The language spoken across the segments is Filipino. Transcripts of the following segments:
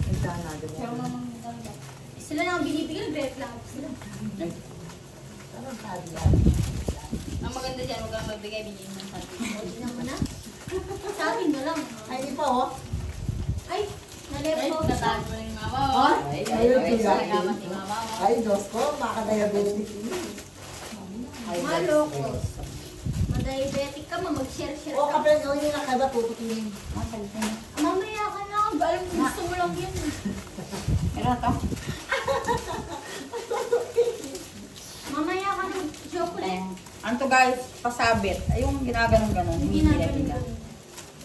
Pero mamang sila na ang binibigyan, nagre-reklamo sila. Anong sabi yan? Ang maganda dyan, huwag kang magbigay, bigyan mo sa atin. Hindi naman na. Sa akin na lang. Ay, di pa oh. Ay, nalip Ay, ko. natago mo yung mama mo. Ay, Nagamat si mama mo. Ay, Diyos ko, baka diabetic. Ay, Maloko. Madiabetic ka, mag-share-share O, ka. kapag gawin nyo na kaba, tututunin. Mamaya ka na. Alam mo, gusto mo lang yan. Meron ito? Mamaya ka na. Chocolate. Ano to guys, pasabit. Ay, yung ginaganon-ganon. Hindi na ganun.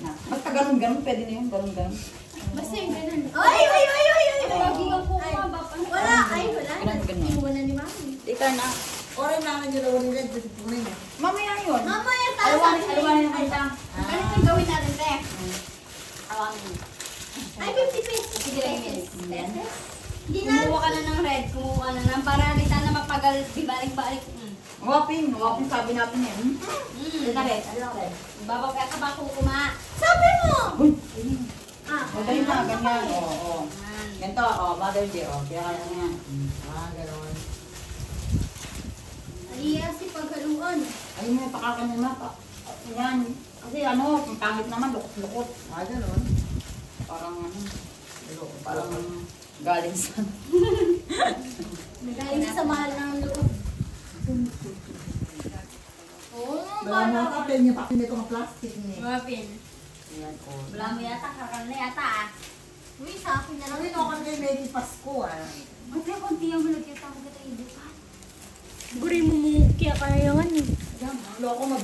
Na. Basta ganon-ganon, pwede na yung ganon-ganon. Basta yung ganun. Ay, ay, ay, ay, ay. Lagi ang kumabap. Wala, ay, wala. Ganun-ganon. Inuwan na ni Mami. Ika na. Orin naman yung lawan nila, tututunin niya. Mamaya yun. Mamaya tayo. Alawanin naman siya. Ganito yung gawin natin, te. Alawanin. Ay, 50 pesos. Sige, Pesos. Then, Hindi na. kumuha ka na ng red, kumuha ka na ng para rin na mapagal, di balik-balik. Wapin sabi natin yan. Ito red, ano red? Babaw ka ba kukuma? Sabi mo. Uy! Ah, Magaling na, ganyan. Oo. Ganito, Mother Day, kaya kaya na yan. Gano'n. Aliya si paghaluan. Ayun mo, pakakan naman pa. Yan. Kasi ano, ang pangit naman, lukot-lukot. Gano'n. Parang parang galing sa... Nagaling sa mahal ng loob. Oo, Wala mo para. kapil niya, pakil nito ng plastic niya. Wapin. Ayan, o. Wala mo yata, kakal na yata ah. Uy, sa akin na lang. Sabi no, kasi may Pasko Ba't kaya konti ang malagyan ako kita ibukan? Guri mo mo, kaya kaya yan eh. Loko mag